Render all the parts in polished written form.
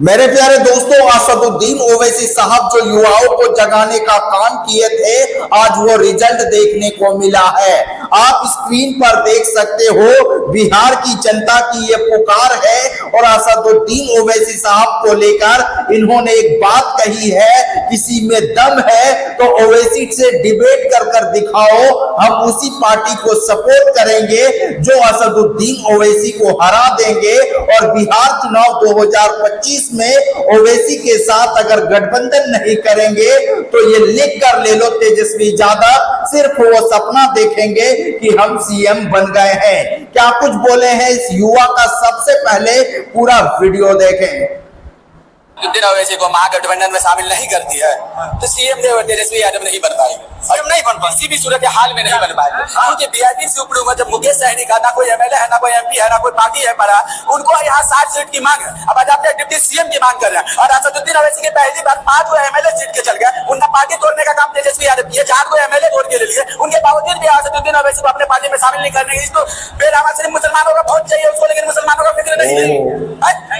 मेरे प्यारे दोस्तों, असदुद्दीन ओवैसी साहब जो युवाओं को जगाने का काम किए थे, आज वो रिजल्ट देखने को मिला है। आप स्क्रीन पर देख सकते हो, बिहार की जनता की ये पुकार है और असदुद्दीन ओवैसी साहब को लेकर इन्होंने एक बात कही है, किसी में दम है तो ओवैसी से डिबेट कर दिखाओ, हम उसी पार्टी को सपोर्ट करेंगे जो असदुद्दीन ओवैसी को हरा देंगे और बिहार चुनाव 2025 में ओवैसी के साथ अगर गठबंधन नहीं करेंगे तो ये लिख कर ले लो, तेजस्वी यादव सिर्फ वो सपना देखेंगे कि हम सीएम बन गए हैं। क्या कुछ बोले हैं इस युवा का, सबसे पहले पूरा वीडियो देखें। ओवैसी को महागठबंधन में शामिल नहीं करती है तो सीएम तेजस्वी यादव नहीं बन पाएंगे और हम नहीं बन पाए, किसी भी सूरत हाल में नहीं बन पाएंगे, क्योंकि वीआईपी से ऊपर हुआ। जब मुकेश सहनी का ना कोई एमएलए है, ना कोई एमपी है, ना कोई पार्टी है पड़ा, उनको यहाँ 60 सीट की मांग है। अब आज आप डिप्टी सीएम की मांग कर रहे हैं और असदुद्दीन ओवैसी के पहली बार 5 एमएलए सीट के चल गए, उनका पार्टी तोड़ने का काम तेजस्वी यादव किए, 4 एमएलए तोड़ के ले लिए, उनके बावजूद भी असदुद्दीन ओवैसी को अपने पार्टी में शामिल नहीं करने। इसको बेरामा सिर्फ मुसलमानों का वोट चाहिए उसको, लेकिन मुसलमानों का फिक्र नहीं है।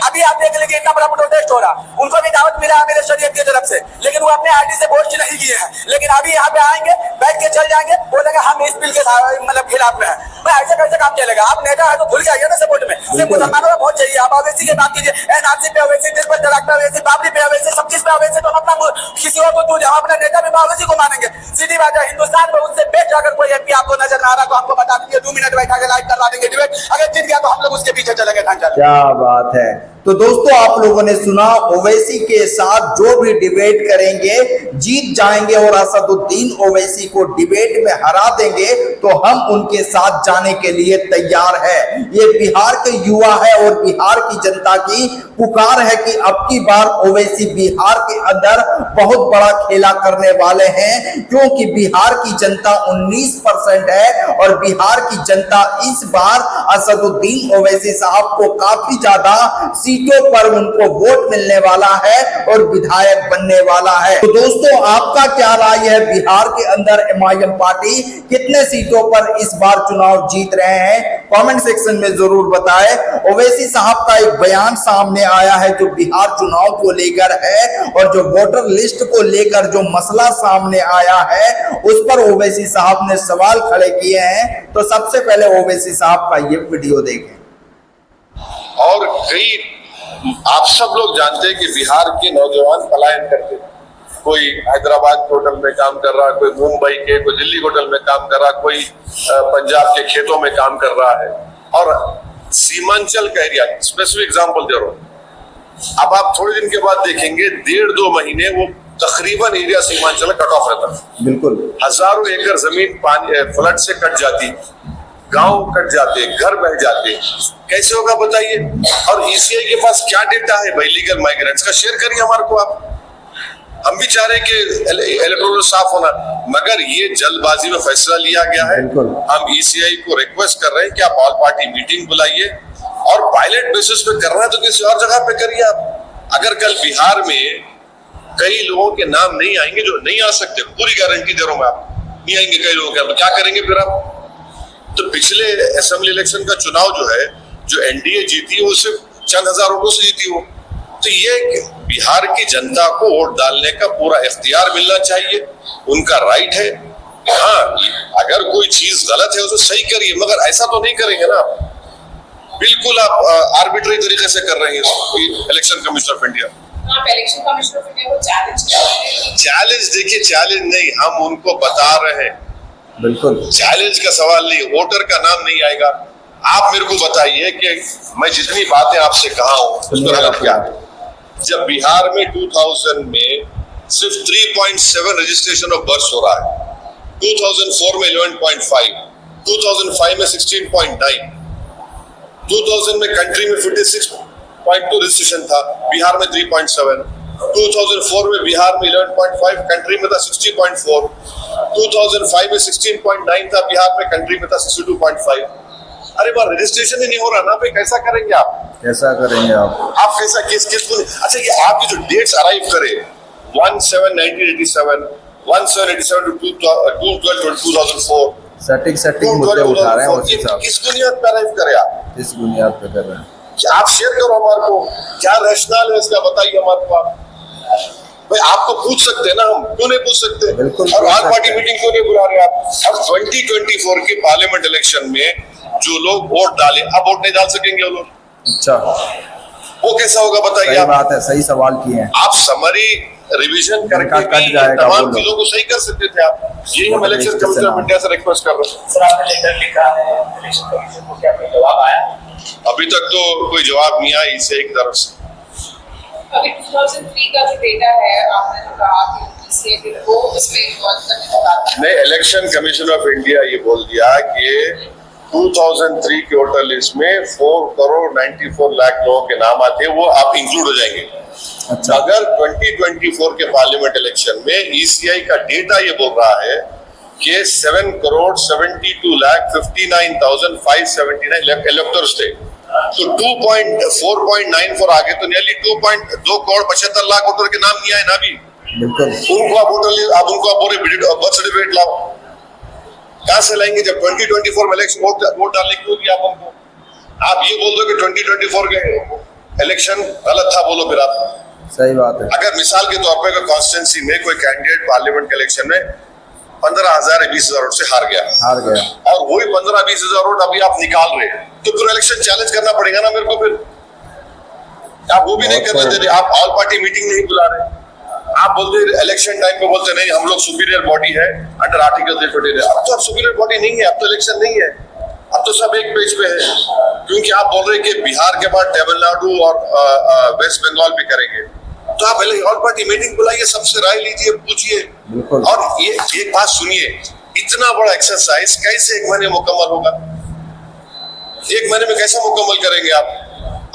अभी आप देख लीजिए इतना बड़ा प्रोटेस्ट हो रहा, उनको भी दावत मिला अमीर शरीयत की तरफ से, लेकिन वो अपने आईडी से वोट नहीं किए हैं। लेकिन अभी यहाँ पे आएंगे, बैठ के चल जाएंगे, बोलेंगे हम इस बिल के मतलब खिलाफ में है। मैं ऐसे कैसे काम चलेगा? आप नेता है तो भूल जाइए ना सपोर्ट में, सिर्फ मुसलमानों का वोट चाहिए। आप ओवैसी की बात कीजिए, एनआरसी पे ओवैसी, दिल पर चढ़ाता ओवैसी, बाबरी पे ओवैसी, सब चीज पे ओवैसी, तो हम अपना किसी और को दूर, हम अपना नेता भी ओवैसी को मानेंगे। सीधी बात है, हिंदुस्तान में उससे बेस्ट अगर कोई एमपी आपको नजर आ रहा तो हमको बता दीजिए, 2 मिनट बैठा के लाइव करवा देंगे डिबेट। अगर जीत गया तो हम लोग उसके पीछे चलेंगे। क्या बात है। तो दोस्तों, आप लोगों ने सुना, ओवैसी के साथ जो भी डिबेट करेंगे जीत जाएंगे और असदुद्दीन ओवैसी को डिबेट में हरा देंगे तो हम उनके साथ जाने के लिए तैयार है। ये बिहार के युवा है और बिहार की जनता की पुकार है कि अब की बार ओवैसी बिहार के अंदर बहुत बड़ा खेला करने वाले हैं, क्योंकि बिहार की जनता 19% है और बिहार की जनता इस बार असदुद्दीन ओवैसी साहब को काफी ज्यादा सीटों पर उनको वोट मिलने वाला है और विधायक बनने वाला है। तो दोस्तों, आपका क्या राय है? बिहार के अंदर एमआईएम पार्टी कितने सीटों पर इस बार चुनाव जीत रहे हैं? कमेंट सेक्शन में जरूर बताएं। ओवैसी साहब का एक बयान सामने आया है जो बिहार चुनाव को लेकर है और जो वोटर लिस्ट को लेकर जो मसला सामने आया है उस पर ओवैसी साहब ने सवाल खड़े किए हैं। तो सबसे पहले ओवैसी साहब का ये वीडियो देखें। और कई आप सब लोग जानते हैं कि बिहार के नौजवान पलायन करते हैं। कोई हैदराबाद के होटल में काम कर रहा है, कोई मुंबई के, कोई दिल्ली के होटल में काम कर रहा है, कोई पंजाब के खेतों में काम कर रहा है। और सीमांचल का एरिया, स्पेसिफिक एग्जांपल दे रहा हूं, अब आप थोड़े दिन के बाद देखेंगे 1.5-2 महीने वो तकरीबन एरिया सीमांचल में कट ऑफ रहता है। बिल्कुल हजारों एकड़ जमीन पानी फ्लड से कट जाती, गांव कट जाते, घर बह जाते, कैसे होगा बताइए? और ईसीआई के पास क्या डेटा है भाई लीगल माइग्रेंट्स का? शेयर करिए हमारे को आप। हम भी चाह रहे हैं कि इलेक्टोरल साफ होना, मगर ये जल्दबाजी में फैसला लिया गया है। हम ईसीआई को रिक्वेस्ट कर रहे हैं कि आप ऑल पार्टी मीटिंग बुलाइए और पायलट बेसिस पे कर रहे हैं तो किसी और जगह पे करिए आप। अगर कल बिहार में कई लोगों के नाम नहीं आएंगे जो नहीं आ सकते, पूरी गारंटी दे रहा हूं मैं आपको, नहीं आएंगे कई लोगों के, क्या करेंगे फिर आप? तो पिछले असेंबली इलेक्शन का चुनाव जो है, जो एनडीए जीती वो सिर्फ चंद हजार वोटों से जीती हो। तो ये बिहार की जनता को वोट डालने का पूरा इख्तियार मिलना चाहिए, उनका राइट है। हाँ, अगर कोई चीज गलत है उसे सही करिए, मगर ऐसा तो नहीं करेंगे ना आप। बिल्कुल आप आर्बिट्री तरीके से कर रहे हैं election commission of India. Election commission of India को चैलेंज देखिए, चैलेंज नहीं, हम उनको बता रहे हैं। बिल्कुल चैलेंज का सवाल नहीं, वोटर का नाम नहीं आएगा। आप मेरे को बताइए कि मैं जितनी बातें आपसे कहा हूं उसका मतलब क्या है? जब बिहार में 2000 में सिर्फ 3.7 रजिस्ट्रेशन ऑफ बर्थ हो रहा है, 2004 में 11.5, 2005 में 16.9, 2000 में कंट्री में 56.2 रजिस्ट्रेशन था, बिहार में 3.7, 2004 में बिहार में 11.5, कंट्री में था 60.4, 2005 में 16.9 था, बिहार में कंट्री में था 62.5। अरे बार रजिस्ट्रेशन ही नहीं हो रहा ना भाई, कैसा करेंगे आप? कैसा करेंगे आप कैसा किस अच्छा, ये आपकी जो डेट्स अराइव करे 1/7/1987, 1/7/87 to 2/12/2004, सेटिंग मुद्दे उठा रहे हैं। किस बुनियाद पे अराइव करे आप? इस बुनियाद पे कर रहे हैं क्या आप शेयर करो हमारे को, क्या रैशनल है इसका बताइए हमारे को आप। भाई आपको पूछ सकते हैं ना, हम क्यों नहीं पूछ सकते? बिल्कुल और पूछ ऑल सकते पार्टी हैं। मीटिंग क्यों नहीं बुला रहे आप? अब 2024 के पार्लियामेंट इलेक्शन में जो लोग वोट डाले, अब वोट नहीं डाल सकेंगे वो लोग, अच्छा, वो कैसा होगा बताइए सही आप। बात है, सही सवाल किए हैं। आप समरी रिवीजन करके उनका कट भी जाएगा तमाम वो लोग। चीजों को सही कर सकते थे आप। यही हम वोटर इलेक्शन लिस्ट से कमीशन ऑफ ना। इंडिया से रिक्वेस्ट कर रहे हैं। सर आपने लेटर लिखा है इलेक्शन कमीशन को, क्या कोई जवाब आया? अभी तक तो कोई जवाब नहीं आया ईसीआई की तरफ से। अभी 2003 का जो डेटा है, आपने जो कहा कि इससे वो उसमें इन्वॉल्व करने का बात है। नहीं, इलेक्शन कमीशन ऑफ इंडिया ये बोल दिया कि 2003 के वोटर लिस्ट में 4,94,00,000 लोगों के नाम आते हैं, वो आप इंक्लूड हो जाएंगे। अच्छा, अगर 2024 के पार्लियामेंट इलेक्शन में ईसीआई का डेटा ये बोल रहा है कि 7,72,59,579 इलेक्टर्स थे, तो 4.94 आगे तो नियरली 2,75,00,000 वोटर के नाम नहीं आए ना अभी। बिल्कुल उनको आप वोटर, आप उनको आप बर्थ सर्टिफिकेट लाओ, कहां से लाएंगे जब 2024 में इलेक्शन वोट डालने क्यों दिया आप उनको? आप ये बोल दो कि 2024 के इलेक्शन गलत था, बोलो फिर आप। सही बात है। अगर मिसाल के तौर पर कॉन्स्टिट्यूंसी में कोई कैंडिडेट पार्लियामेंट के इलेक्शन में 15,000 या 20,000 वोट से हार गया, और वही 15-20,000 वोट अभी आप निकाल रहे हैं, तो फिर इलेक्शन चैलेंज करना पड़ेगा ना मेरे को। फिर आप वो भी नहीं करने दे रहे, आप ऑल पार्टी मीटिंग नहीं बुला रहे। आप बोलते इलेक्शन टाइम पे बोलते नहीं हम लोग सुपीरियर बॉडी है अंडर आर्टिकल 350। अब तो आप सुपीरियर बॉडी नहीं है, अब तो इलेक्शन नहीं है, अब तो सब एक पेज पे है। क्योंकि आप बोल रहे हैं कि बिहार के बाद तमिलनाडु और वेस्ट बंगाल भी करेंगे, तो आप पहले ऑल पार्टी मीटिंग बुलाइए, सबसे राय लीजिए, पूछिए। और ये एक बात सुनिए, इतना बड़ा एक्सरसाइज कैसे एक महीने मुकम्मल होगा? एक महीने में कैसे मुकम्मल करेंगे आप?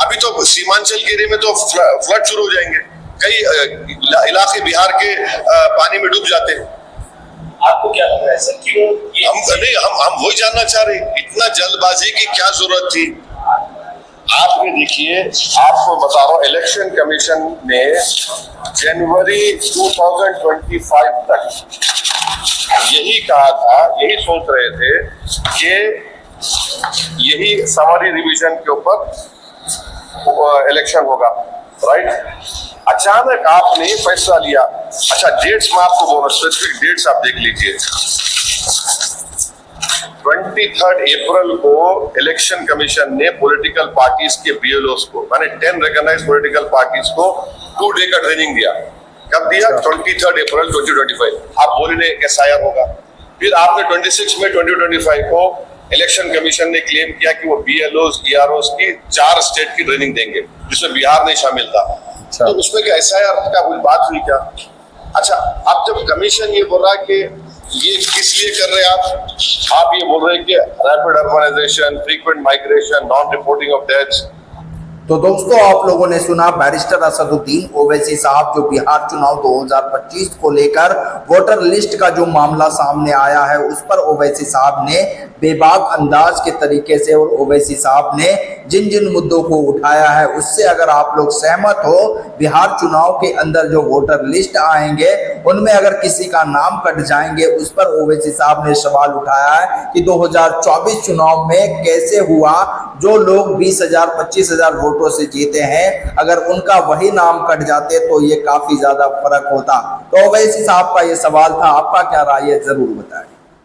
अभी तो सीमांचल के एरिया में तो फ्लड शुरू हो जाएंगे, कई इलाके बिहार के पानी में डूब जाते हैं। आपको क्या लग रहा है सर, क्यों हम वही जानना चाह रहे हैं, इतना जल्दबाजी की क्या जरूरत थी? आपने देखिए, आपको बता रहा हूँ, इलेक्शन कमीशन ने जनवरी 2025 तक यही कहा था, यही सोच रहे थे कि यही समरी रिवीजन के ऊपर इलेक्शन होगा, राइट? अचानक आपने फैसला लिया। अच्छा, डेट्स में आपको बोलो, स्पेसिफिक डेट्स आप देख लीजिए। 23 अप्रैल को इलेक्शन कमीशन ने पॉलिटिकल पार्टीज के बीएलओस को, माने 10 रिकॉग्नाइज्ड पॉलिटिकल पार्टीज को 2 डे का ट्रेनिंग दिया। कब दिया? 23 अप्रैल 2025। आप बोले SIR होगा। फिर आपने 26 मई 2025 को इलेक्शन कमीशन ने क्लेम किया कि वो BLOs, EROs की 4 स्टेट की ट्रेनिंग देंगे, जिसमें बिहार नहीं शामिल था। तो उसमें क्या SIR का कोई बात हुई क्या? अच्छा, अब जब कमीशन ये बोल रहा है कि ये किस लिए कर रहे हैं आप ये बोल रहे हैं कि rapid urbanisation, frequent migration, non reporting of deaths. तो दोस्तों, आप लोगों ने सुना बैरिस्टर असदुद्दीन ओवैसी साहब जो बिहार चुनाव 2025 को लेकर वोटर लिस्ट का जो मामला सामने आया है उस पर ओवैसी साहब ने बेबाक अंदाज के तरीके से, और ओवैसी साहब ने जिन जिन मुद्दों को उठाया है उससे अगर आप लोग सहमत हो, बिहार चुनाव के अंदर जो वोटर लिस्ट आएंगे उनमें अगर किसी का नाम कट जाएंगे, उस पर ओवैसी साहब ने सवाल उठाया है कि 2024 चुनाव में कैसे हुआ, जो लोग 20,000 25,000 वोटों से जीते हैं, अगर उनका वही नाम कट जाते तो ये काफी ज्यादा फर्क होता। तो ओवैसी साहब का ये सवाल था, आपका क्या राय है जरूर बताएं।